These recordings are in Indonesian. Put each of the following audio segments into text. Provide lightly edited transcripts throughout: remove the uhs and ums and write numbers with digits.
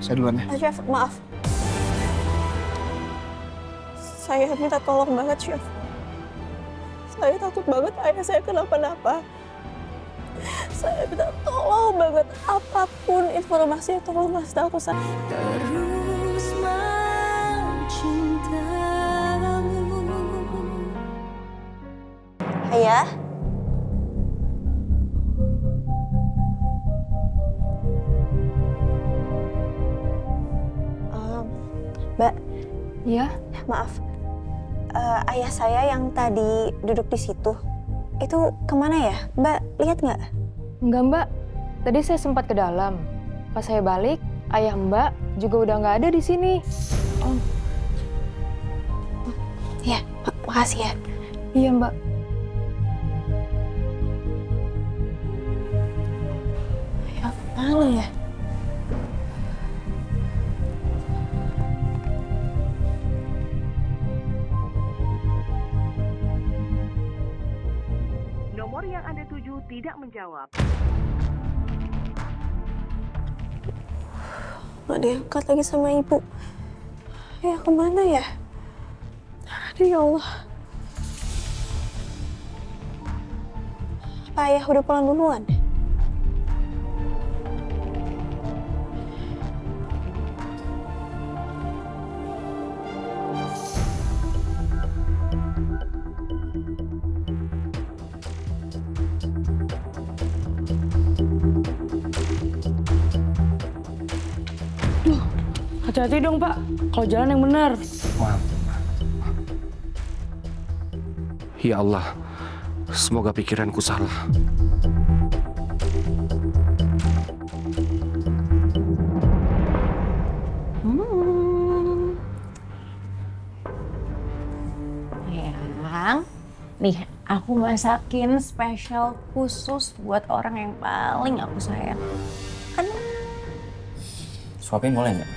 Saya duluan ya. Chef, maaf. Saya minta tolong banget, Chef. Saya takut banget ayah saya kenapa-napa. Saya minta tolong banget, apapun informasi tolong kasih tahu saya. Terus mencintamu. Ayah? Mbak. Iya? Maaf. Ayah saya yang tadi duduk di situ, itu kemana ya? Mbak, lihat nggak? Enggak, Mbak. Tadi saya sempat ke dalam. Pas saya balik, ayah Mbak juga udah nggak ada di sini. Oh. Iya, makasih ya. Iya, Mbak. Ya, mana ya? Nomor yang Anda tuju tidak menjawab. Nggak diangkat lagi sama ibu. Ya kemana ya? Aduh ya Allah. Apa ayah udah pulang duluan? Hati-hati dong, Pak. Kalau jalan yang benar. Maaf. Ya Allah, semoga pikiranku salah. Yang, nih aku masakin spesial khusus buat orang yang paling aku sayang. Kan? Suapin boleh nggak?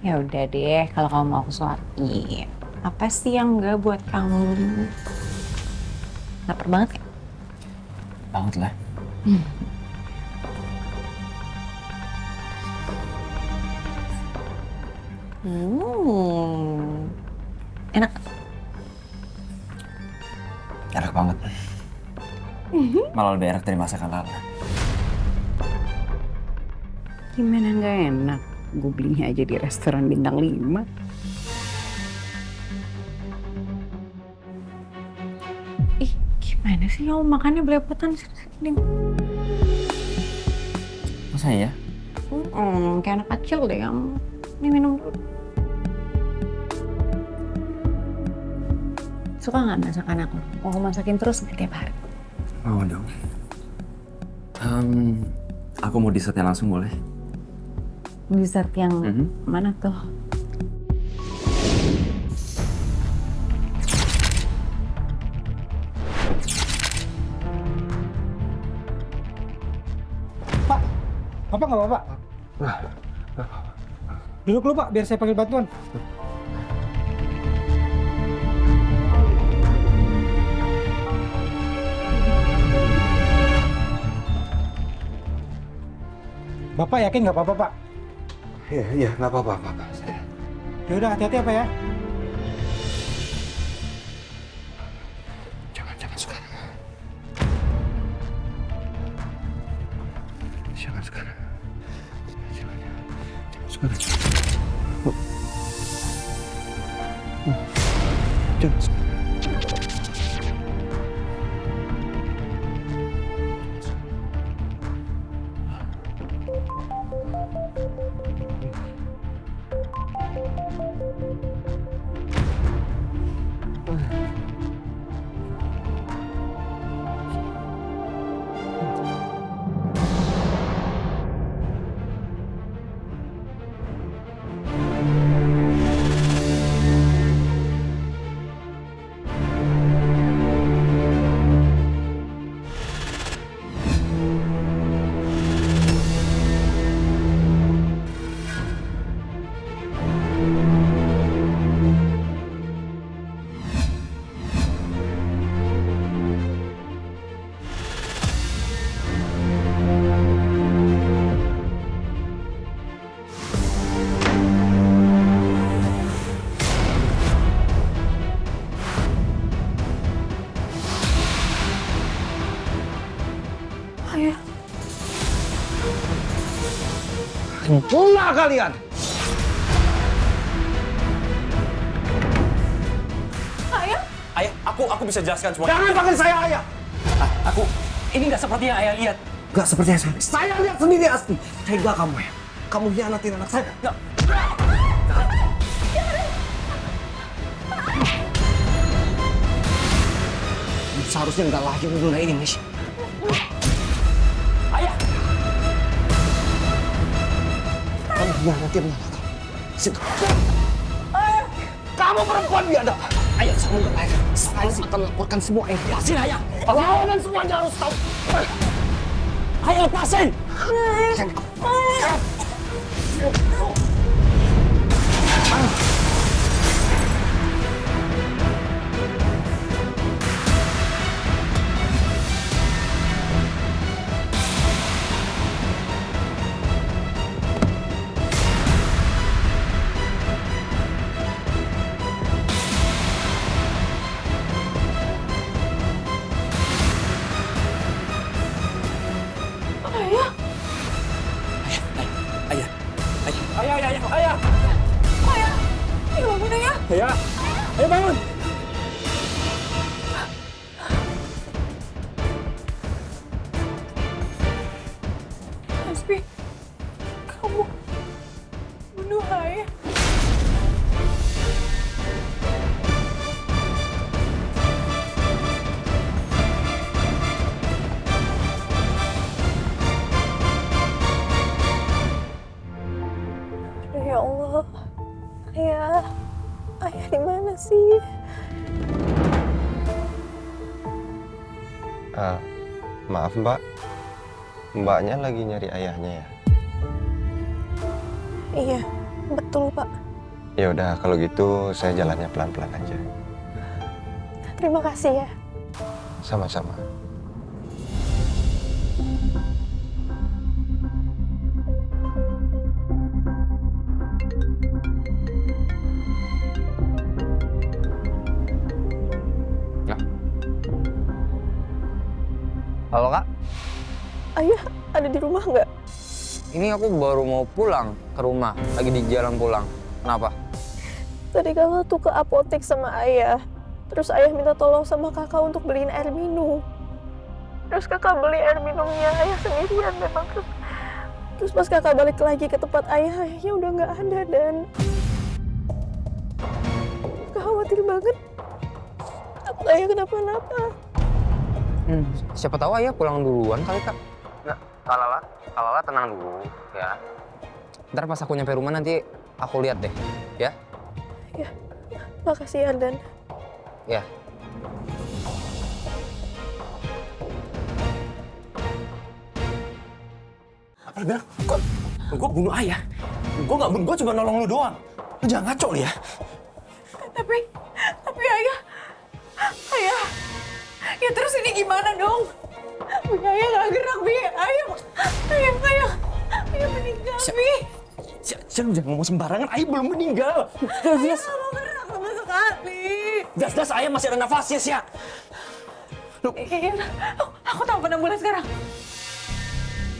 Ya udah deh, kalau kamu mau aku suapin. Apa sih yang enggak buat kamu? Lapar banget ya? Banget lah. Enak. Enak banget. Malah lebih enak dari masakan Lala. Gimana nggak enak? Gue belinya aja di restoran bintang 5. Ih, gimana sih kamu makannya belepotan sini? Masa ya? Kayak anak kecil deh kamu. Ini minum dulu. Suka nggak masakan aku? Mau aku masakin terus nggak tiap hari? Mau dong. Aku mau dessertnya langsung boleh? Dessert yang mana tuh? Pak, Bapak nggak apa-apa? Duduk dulu Pak, biar saya panggil bantuan. Bapak yakin nggak apa-apa Pak? Iya, nggak apa-apa. Ya udah hati-hati apa ya? Jangan sekarang. Jangan sekarang. Oh. Jangan sekarang. Gila kalian! Ayah, aku bisa jelaskan semuanya. Jangan panggil saya ayah! Ini nggak seperti yang ayah lihat. Gak seperti yang saya lihat sendiri asli. Tega kamu ya. Kamu hianatin anak saya. Nggak. Seharusnya nggak lahir dulu ini, Miss. Ayah! Kamu hianatin anak kamu. Situ. Kamu perempuan biadab. Ayah, kamu nggak lahir. Saya akan laporkan semua ini. Lepasin ayah! Kamu dan semuanya harus tahu. Ayah, lepasin! Ayah! Ya bangun ayah. Ayah! Ayah bangun! Hasbi, kamu bunuh ayah. Ya Allah, ayah di mana sih? Maaf Mbak, Mbaknya lagi nyari ayahnya ya? Iya, betul Pak. Ya udah kalau gitu saya jalannya pelan-pelan aja. Terima kasih ya. Sama-sama. Halo Kak, Ayah ada di rumah nggak? ini aku baru mau pulang ke rumah, lagi di jalan pulang. Kenapa? Tadi kakak tuh ke apotek sama ayah. Terus ayah minta tolong sama kakak untuk beliin air minum. Terus kakak beli air minumnya ayah sendirian memang. Terus pas kakak balik lagi ke tempat ayahnya udah nggak ada dan kakak khawatir banget. Takut ayah kenapa-napa. Siapa tahu ayah pulang duluan kali Kak. Nggak, Kalala tenang dulu ya. Ntar pas aku nyampe rumah nanti aku lihat deh, ya. Ya, makasih ya Dan. Ya. Apa lu bilang? Gue bunuh ayah. Gue nggak bunuh, gue cuma nolong lu doang. Lu jangan ngaco lu ya. Tapi ayah, ya terus ini gimana dong? Bi, ayah nggak gerak, Bi. Ayah meninggal, Bi. Lu jangan ngomong sembarangan, ayah belum meninggal. Ayah nggak mau gerak sama sekali. Jelas-jelas ayah masih ada nafasnya, Sya. Iya, aku telepon ambulans sekarang.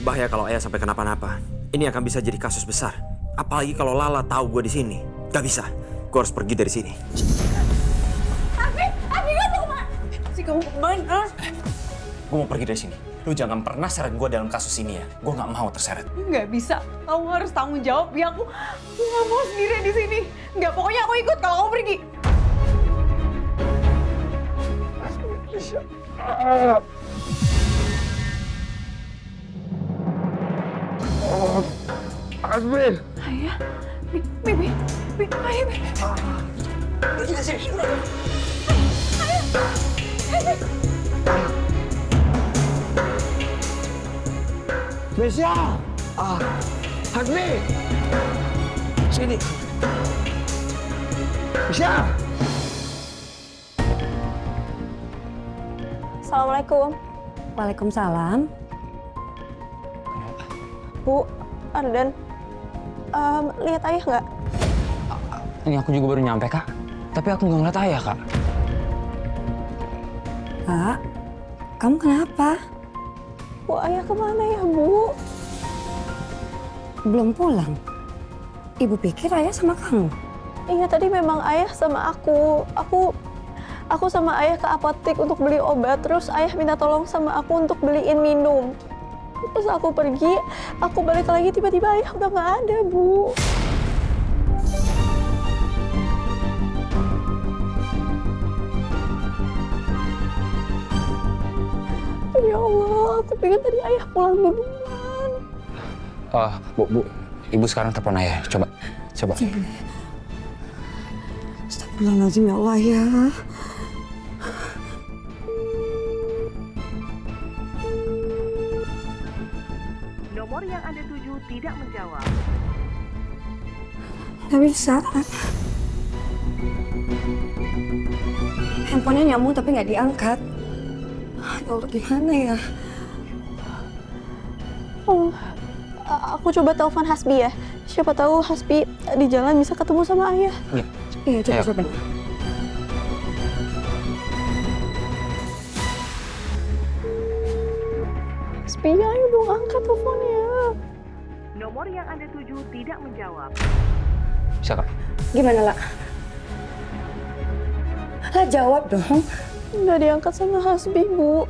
Bahaya kalau ayah sampai kenapa-napa. Ini akan bisa jadi kasus besar. Apalagi kalau Lala tahu gue di sini. Gak bisa. Gue harus pergi dari sini. Abi nggak mau kemana? Si kamu kemana? Gue mau pergi dari sini. Lu jangan pernah seret gue dalam kasus ini ya. Gue nggak mau terseret. Nggak bisa. Kamu harus tanggung jawab. Ya aku nggak mau sendirian di sini. Nggak, pokoknya aku ikut kalau kamu pergi. Asmin! Ayah, Bibi, ayah, Bibi. Mesya! Hasmi! Sini! Mesya! Assalamualaikum. Waalaikumsalam. Bu, Ardan. Lihat ayah nggak? Ini aku juga baru nyampe Kak. Tapi aku nggak ngeliat ayah Kak. Kak, kamu kenapa? Bu, ayah kemana ya, Bu? belum pulang. Ibu pikir ayah sama kamu. Iya, tadi memang ayah sama aku. Aku sama ayah ke apotek untuk beli obat, terus ayah minta tolong sama aku untuk beliin minum. Terus aku pergi, aku balik lagi, tiba-tiba ayah udah nggak ada, Bu. Ya Allah, aku pikir tadi ayah pulang duluan. Bu, ibu sekarang telepon ayah. Coba. Astagfirullahaladzim, ya Allah ya. Nomor yang Anda tuju tidak menjawab. Gak bisa. Handphonenya nyambung tapi nggak diangkat. Ya Allah, gimana ya? Oh, aku coba telepon Hasbi ya. Siapa tahu Hasbi di jalan bisa ketemu sama ayah. Iya, coba. Hasbi, ayo dong angkat teleponnya. Nomor yang Anda tuju tidak menjawab. Bisa, Kak? Gimana, Lah? Lah, jawab dong. Nggak diangkat sama Hasbi, Bu.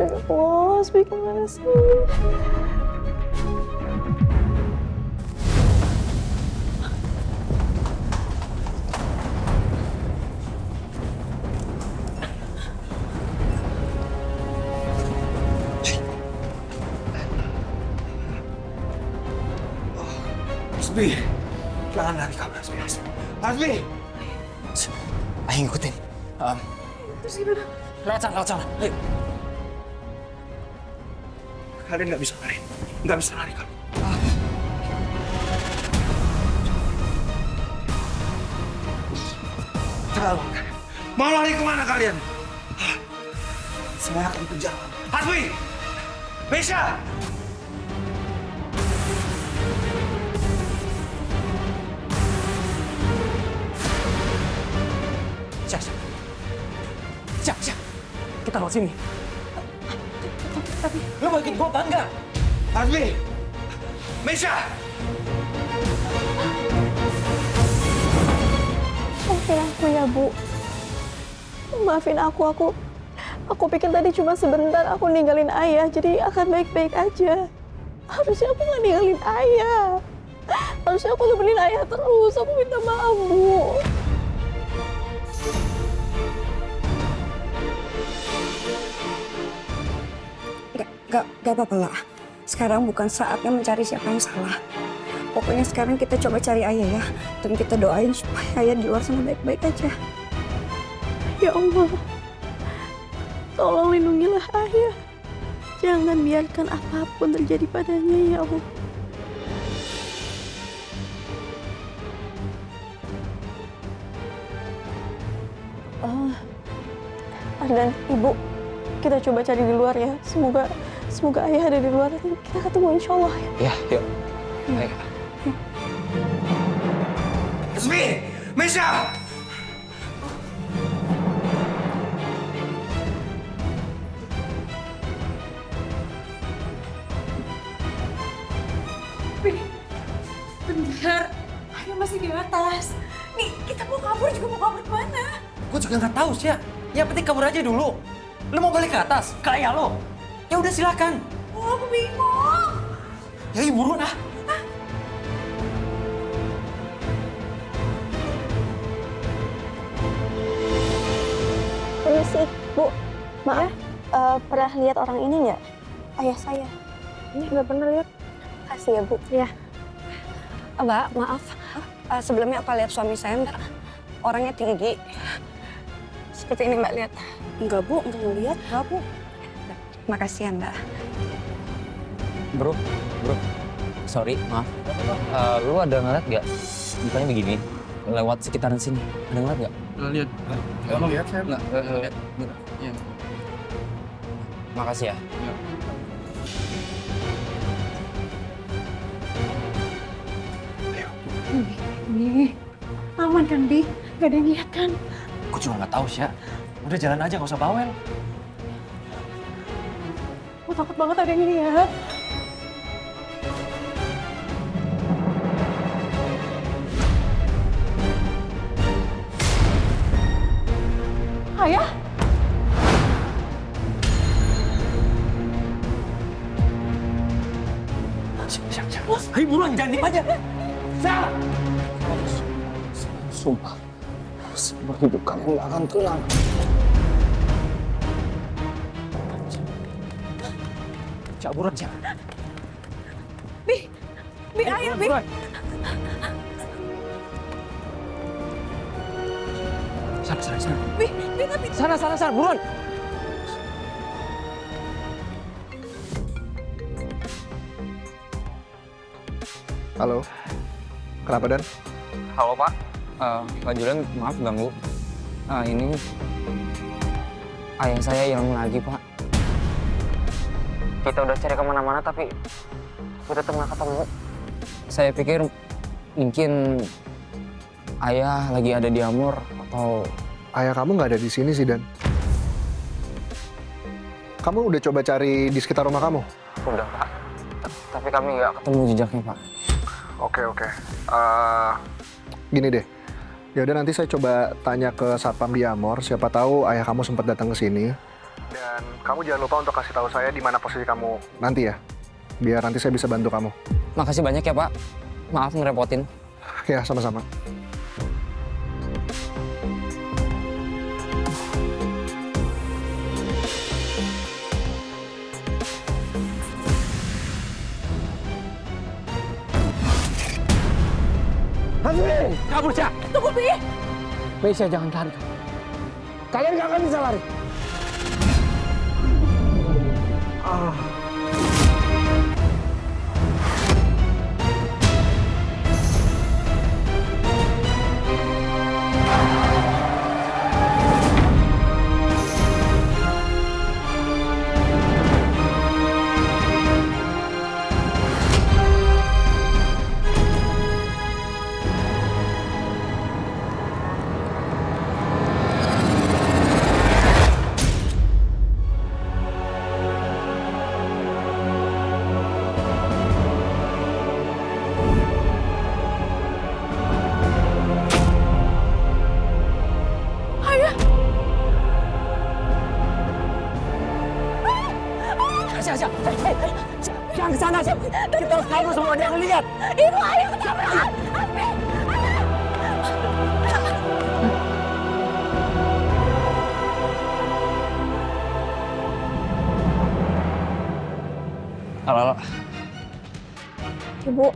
Aduh, Hasbi kemana sih? Hasbi, jangan lari kamu, Hasbi. Hasbi! Ayo ngikutin. Terus gimana? Lewat sana. Ayo. Kalian nggak bisa lari. Nggak bisa lari kamu. Terlalu. Mau lari kemana kalian? Saya akan kejar. Hasbi! Mesya! Siap. Kita lewat sini. Lu mau ikut gua apa enggak? Hasbi! Mesya! Maafin aku ya, Bu. Maafin aku pikir tadi cuma sebentar aku ninggalin ayah, jadi akan baik-baik aja. Harusnya aku nggak ninggalin ayah. Harusnya aku nemenin ayah terus. Aku minta maaf, Bu. Gak apa-apa, Lah. Sekarang bukan saatnya mencari siapa yang salah. Pokoknya sekarang kita coba cari ayah ya. Dan kita doain supaya ayah di luar sana baik-baik aja. Ya Allah, tolong lindungilah ayah. Jangan biarkan apapun terjadi padanya, ya Allah. Dan Ibu, kita coba cari di luar ya. Semoga ayah ada di luar. Nanti kita ketemu insya Allah ya. Ya, yuk. Ayo. Hasbi! Mesya! Bener, ayah masih di atas. Nih, kita mau kabur juga mau kabur kemana? Gue juga nggak tahu sih ya. Yang penting kabur aja dulu. Lo mau balik ke atas? Ke ayah lo? Ya udah silakan. Oh, aku bingung. Ya buruan ah. Permisi, Bu. Maaf, pernah lihat orang ini nggak? Ayah saya. Ini nggak pernah lihat. Kasih ya, Bu. Ya. Mbak, maaf. Sebelumnya apa lihat suami saya, Mbak? Orangnya tinggi. Seperti ini Mbak lihat. Enggak, Bu. Enggak ngeliat. Enggak, Bu. Makasih ya, Mbak. Bro. Sorry, maaf. Lu ada ngeliat nggak? Mukanya begini. Lewat sekitaran sini. Ada ngeliat nggak? Lihat. Kalau lihat saya Nggak, lihat. Iya. Makasih ya. Aman kan, Bi? Gak ada yang lihat kan? Gue juga nggak tahu sih ya. Udah jalan aja, nggak usah bawel. Aku takut banget ada yang lihat. Ayah? Ayo buruan, jangan diem aja. Sel! Sumpah, seumur hidup kalian gak akan tenang. Cak, buruan, Cak. Bi, ayah, Bi. Sana. Bi, tapi... Sana, buruan. Halo. Kenapa, Dan? Halo Pak, Pak Julian maaf ganggu. Ini ayah saya hilang lagi Pak. Kita udah cari kemana-mana tapi tetap nggak ketemu. Saya pikir mungkin ayah lagi ada di Amur atau... Ayah kamu nggak ada di sini sih, Dan. Kamu udah coba cari di sekitar rumah kamu? Udah Pak, tapi kami nggak ketemu jejaknya Pak. Oke. Gini deh, ya udah nanti saya coba tanya ke satpam di Amor. Siapa tahu ayah kamu sempat datang ke sini. Dan kamu jangan lupa untuk kasih tahu saya di mana posisi kamu nanti ya, biar nanti saya bisa bantu kamu. Makasih banyak ya Pak, maaf ngerepotin. Ya, sama-sama. Hantuin, kabur, Cak. Tunggu, Bi. Meisha, jangan lari. Kalian gak akan bisa lari. Jangan ke sana, kita harus kabur semua, dia ngelihat. Ibu, ayah ketabrak. Halo. Ibu,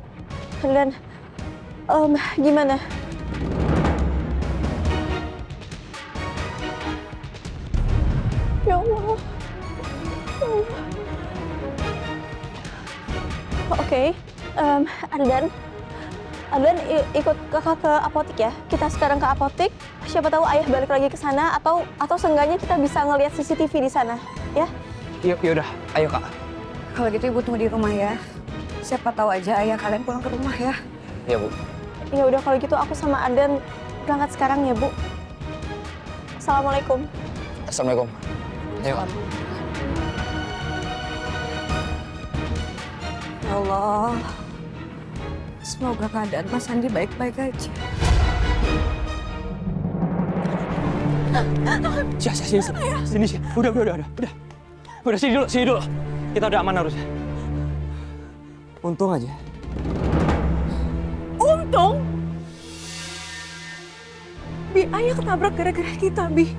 kalian gimana? Ya Allah. Oke, Ardan ikut kakak ke apotek ya. Kita sekarang ke apotek. Siapa tahu ayah balik lagi ke sana atau seenggaknya kita bisa ngelihat CCTV di sana, ya? Yaudah, ayo Kak. Kalau gitu ibu tunggu di rumah ya. Siapa tahu aja ayah kalian pulang ke rumah ya. Iya Bu. Ya udah kalau gitu aku sama Ardan berangkat sekarang ya, Bu. Assalamualaikum. Assalamualaikum. Ayo. Ya Allah. Semoga keadaan Mas Andi baik-baik aja. Sini. Udah sini dulu. Kita udah aman harusnya. Untung aja. Untung? Bi, ayah ketabrak gara-gara kita, Bi.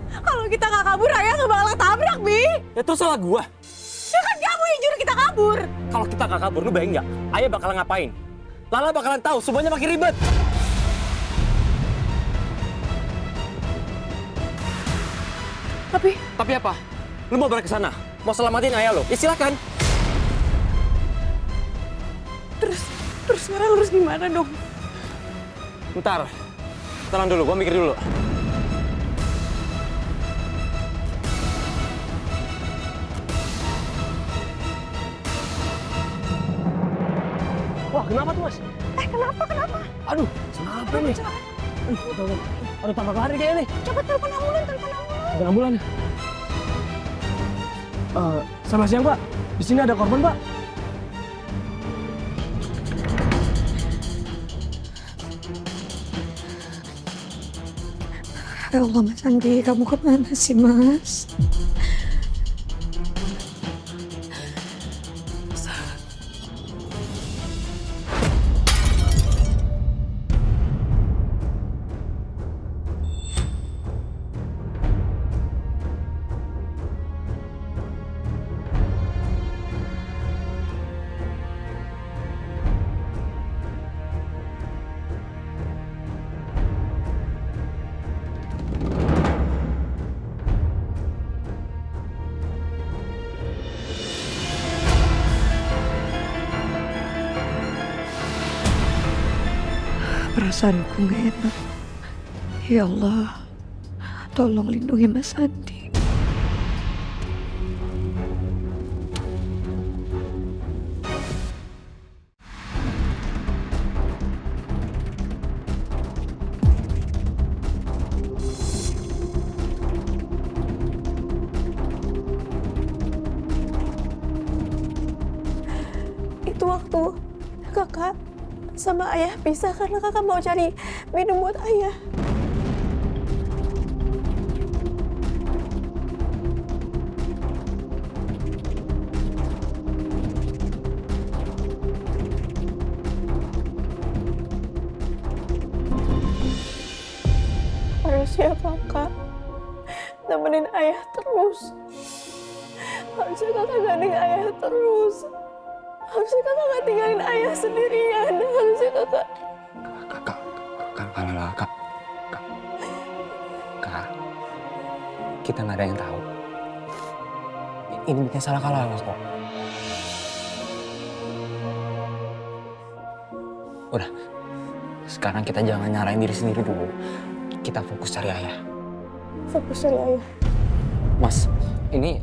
Kalau kita nggak kabur, ayah nggak bakal ketabrak, Bi. Ya itu salah gua. Ya kan kamu yang nyuruh kita kabur. Kalau kita nggak kabur, lu bayangin nggak? Ayah bakalan ngapain? Lala bakalan tahu, semuanya makin ribet. Tapi apa? Lu mau balik ke sana? Mau selamatin ayah lo? Ya silakan. Terus sekarang harus gimana dong? Ntar, tenang dulu, gua mikir dulu. Wah, kenapa tuh, Mas? Kenapa? Aduh, kenapa nih? Aduh, tambah lari kayaknya nih. Coba telepon ambulan. Ambulan. Selamat siang, Pak. Di sini ada korban, Pak. Ya Allah, Mas Andi, kamu kemana sih, Mas? Perasaanku gak enak. Ya Allah, tolong lindungi Mas Andi. Itu waktu kakak sama ayah pisah karena kakak mau cari minum buat ayah. Harusnya kakak nemenin ayah terus. Harusnya kakak gandeng ayah terus. Harusnya kakak gak tinggalin ayah sendirian. Harusnya kakak... Kak, kita nggak ada yang tahu. Ini bukan salah Kalala kok. Udah, sekarang kita jangan nyalain diri sendiri dulu. Kita fokus cari ayah. Fokus cari ayah. Mas, ini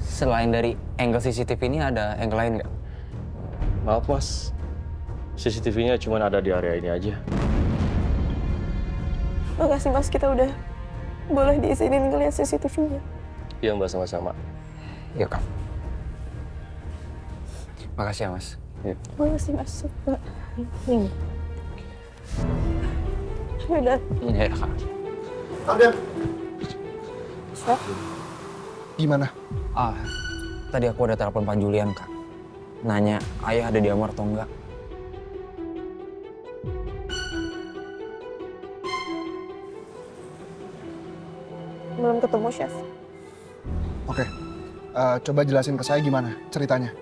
selain dari angle CCTV ini ada angle lain nggak? Maaf mas, CCTV-nya cuma ada di area ini aja. Makasih mas, kita udah boleh diizinin ngeliat CCTV-nya. Iya mbak, sama-sama. Iya kak. Makasih ya mas. Ya. Makasih mas. Ini. Yaudah. Iya kak. Arden, Chef. gimana? Tadi aku ada telepon Pak Julian kak. Nanya ayah ada di Amar atau enggak. Belum ketemu, Chef. Oke, coba jelasin ke saya gimana ceritanya.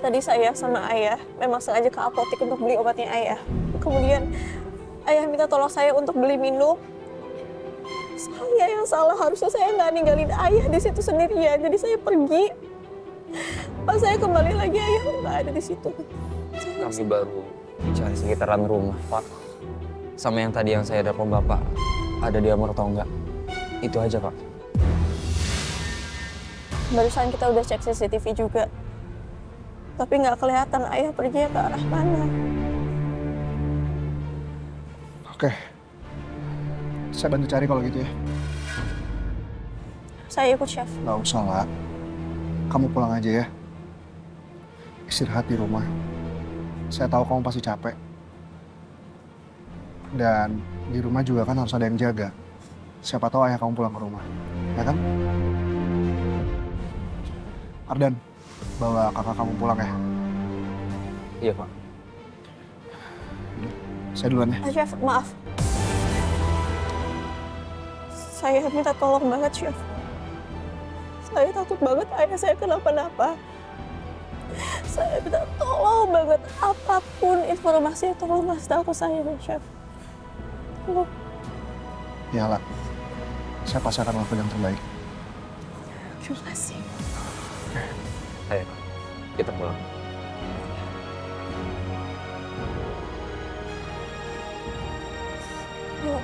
Tadi saya sama ayah memang sengaja ke apotek untuk beli obatnya ayah. Kemudian ayah minta tolong saya untuk beli minum. Saya yang salah, harusnya saya nggak ninggalin ayah di situ sendirian. Jadi saya pergi. Pas saya kembali lagi, ayah nggak ada di situ. Kami baru cari sekitaran rumah Pak. Sama yang tadi yang saya telepon Bapak, ada di Amar atau enggak. Itu aja Pak. Barusan kita udah cek CCTV juga. Tapi nggak kelihatan ayah perginya ke arah mana. Oke, saya bantu cari kalau gitu ya. Saya ikut, Chef. Nggak usah lah, kamu pulang aja ya. Istirahat di rumah. Saya tahu kamu pasti capek. Dan di rumah juga kan harus ada yang jaga. Siapa tahu ayah kamu pulang ke rumah, ya kan? Ardan, bawa kakak kamu pulang ya. Iya Pak. Saya duluan ya. Chef, maaf. Saya minta tolong banget, Chef. Saya takut banget ayah saya kenapa-napa. Saya minta tolong banget, apapun informasi tolong kasih tahu ke saya, Chef. Tolong. Ya lah, saya pasti akan melakukan yang terbaik. Terima kasih. Ayo, kita pulang. Yuk.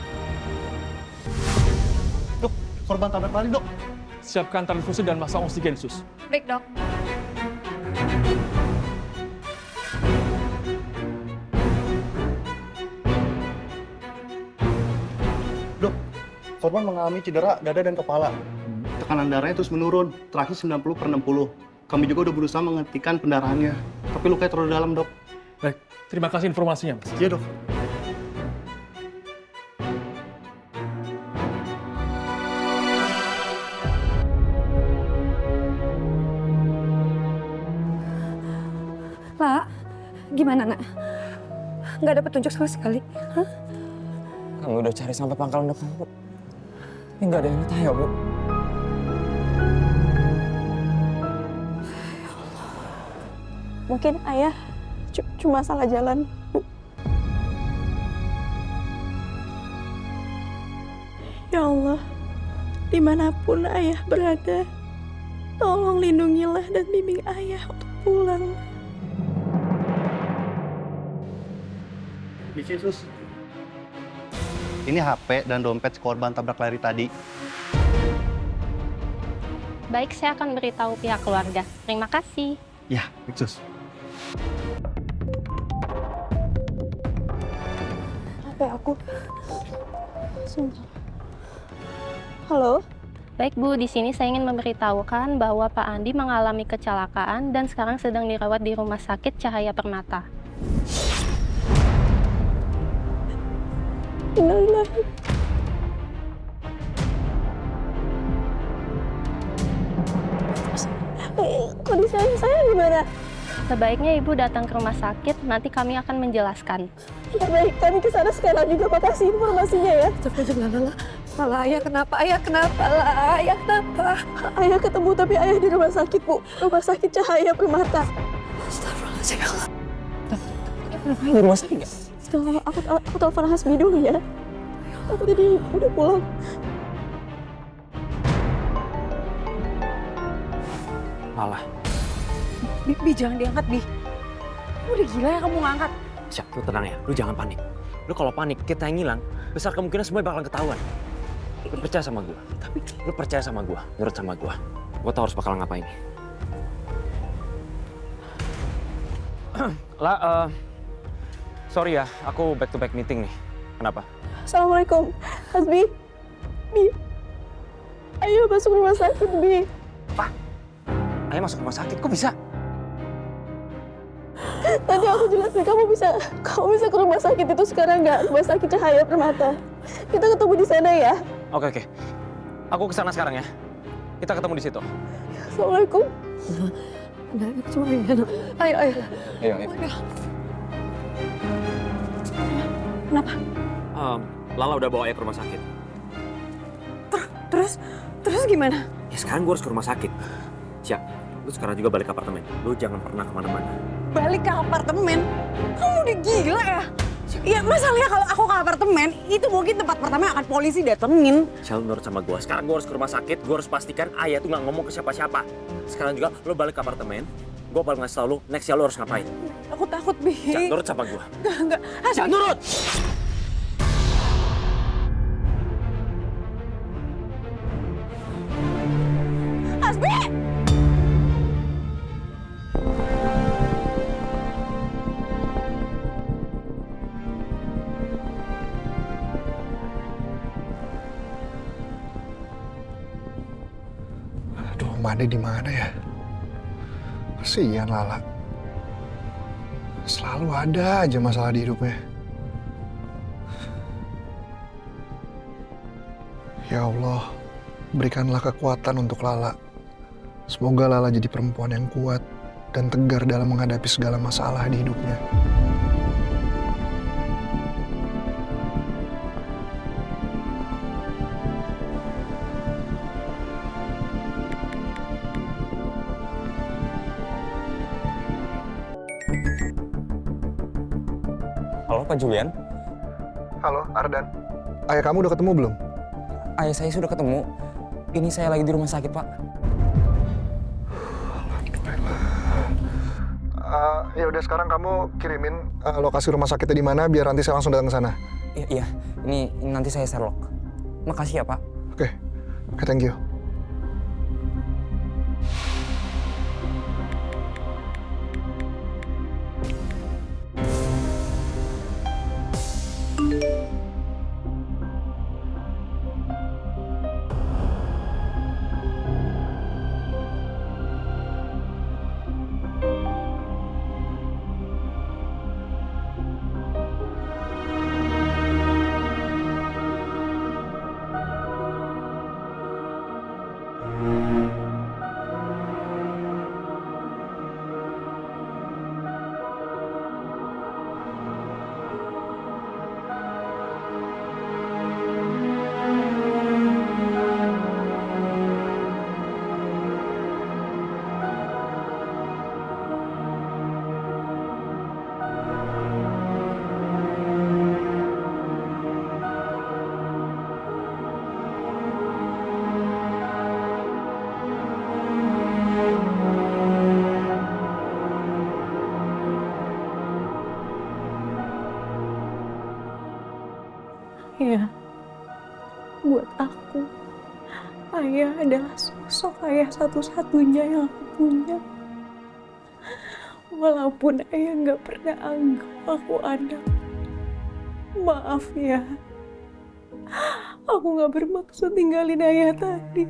Dok, korban tabrak lari, dok. Siapkan transfusi dan masang oksigen, sus. Baik, dok. Dok, korban mengalami cedera dada dan kepala. tekanan darahnya terus menurun. Terakhir 90/60. Kami juga udah berusaha menghentikan pendarahannya. Tapi lukanya terlalu dalam, Dok. Baik, terima kasih informasinya, Mas. Iya, Dok. Lah, gimana, Nak? Nggak ada petunjuk sama sekali. Hah? Kami udah cari sampai pangkalan depan, Bu. Tapi nggak ada yang tahu, Bu. Mungkin ayah cuma salah jalan, Bu. Ya Allah, dimanapun ayah berada, tolong lindungilah dan bimbing ayah untuk pulang. Misi, Sus. Ini HP dan dompet korban tabrak lari tadi. Baik, saya akan beritahu pihak keluarga. Terima kasih. Ya, Sus. HP aku. Sebentar. Halo? Baik Bu, di sini saya ingin memberitahukan bahwa Pak Andi mengalami kecelakaan dan sekarang sedang dirawat di Rumah Sakit Cahaya Permata. Innalillahi. Kondisi saya gimana? Sebaiknya Ibu datang ke rumah sakit, nanti kami akan menjelaskan. Ya baik, kami ke sana sekarang juga. Makasih informasinya ya. Lala, ayah kenapa? Ayah kenapa? Lah, ayah kenapa? Ayah ketemu tapi ayah di rumah sakit, Bu. Rumah sakit Cahaya Permata. Astagfirullahaladzim. Kenapa di rumah sakit nggak? Sekarang aku telepon Hasbi dulu ya. Aku tadi udah pulang. Malah. Bi, jangan diangkat, Bi. Udah gila ya kamu ngangkat. Siap, lu tenang ya. Lu jangan panik. Lu kalau panik, kita yang hilang, besar kemungkinan semua bakalan ketahuan. Lu percaya sama gua. Tapi lu percaya sama gua, nurut sama gua. Gua tau harus bakal ngapain. Lah, sorry ya, aku back to back meeting nih. Kenapa? Assalamualaikum, Hasbi. Bi, ayo masuk rumah sakit, Bi. Apa? Ayo masuk rumah sakit, kok bisa? Tadi aku jelasin kamu bisa ke rumah sakit itu sekarang nggak? Rumah sakit Cahaya Permata. Kita ketemu di sana ya. Oke. Aku kesana sekarang ya. Kita ketemu di situ. Assalamualaikum. Udah, cuma ayah. Ayo. Ayo. Kenapa? Lala udah bawa ayah ke rumah sakit. Terus gimana? Ya sekarang gue harus ke rumah sakit. Siap. Lu sekarang juga balik ke apartemen. Lu jangan pernah kemana-mana. Balik ke apartemen? Kamu udah gila ya? Iya, masalahnya kalau aku ke apartemen, itu mungkin tempat pertama yang akan polisi datengin. Shell, nurut sama gue. Sekarang gue harus ke rumah sakit. Gue harus pastikan ayah tuh nggak ngomong ke siapa-siapa. Sekarang juga lu balik ke apartemen. Gue bakal ngasih tau lu, next ya lu harus ngapain. Aku takut, Bi. Shell, nurut sama gue. Enggak. Shell, nurut! Hasbi! Aduh, Made di mana ya? Kasihan Lala. Selalu ada aja masalah di hidupnya. Ya Allah, berikanlah kekuatan untuk Lala. Semoga Lala jadi perempuan yang kuat dan tegar dalam menghadapi segala masalah di hidupnya. Halo, Pak Julian. Halo, Ardan. Ayah kamu udah ketemu belum? Ayah saya sudah ketemu. Ini saya lagi di rumah sakit, Pak. Ya udah, sekarang kamu kirimin lokasi rumah sakitnya di mana biar nanti saya langsung datang ke sana. Iya. Ini nanti saya Sherlock. Makasih ya, Pak. Oke, thank you. Iya, buat aku, ayah adalah sosok ayah satu-satunya yang aku punya. Walaupun ayah nggak pernah anggap aku anak. Maaf ya, aku nggak bermaksud tinggalin ayah tadi.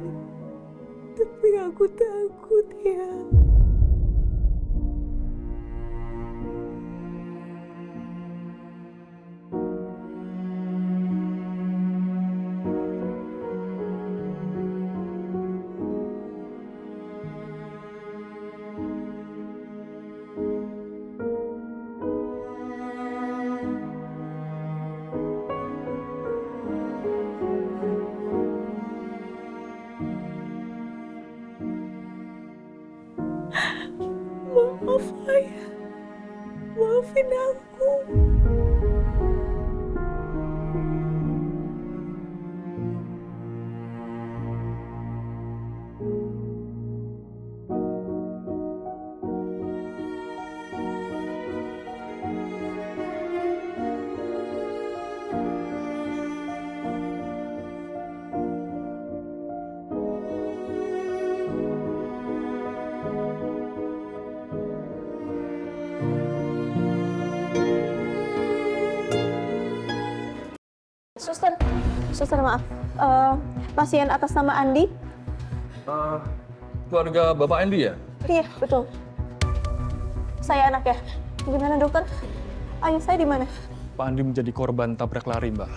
Tapi aku takut ya. Maaf ayah, maafin aku. Suster maaf, pasien atas nama Andi? Keluarga Bapak Andi ya? Iya, betul. Saya anaknya. Gimana dokter? Ayah saya di mana? Pak Andi menjadi korban tabrak lari, Mbak.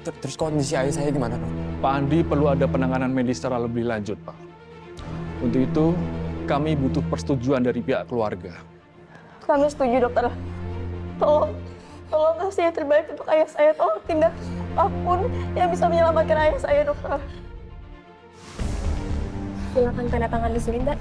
Terus kondisi ayah saya gimana, Pak? Pak Andi perlu ada penanganan medis secara lebih lanjut, Pak. Untuk itu, kami butuh persetujuan dari pihak keluarga. Kami setuju, dokter. Tolong kasih yang terbaik untuk ayah saya. Tolong tindak apapun yang bisa menyelamatkan ayah saya, dokter. Silakan tanda tangan di sini, Mbak.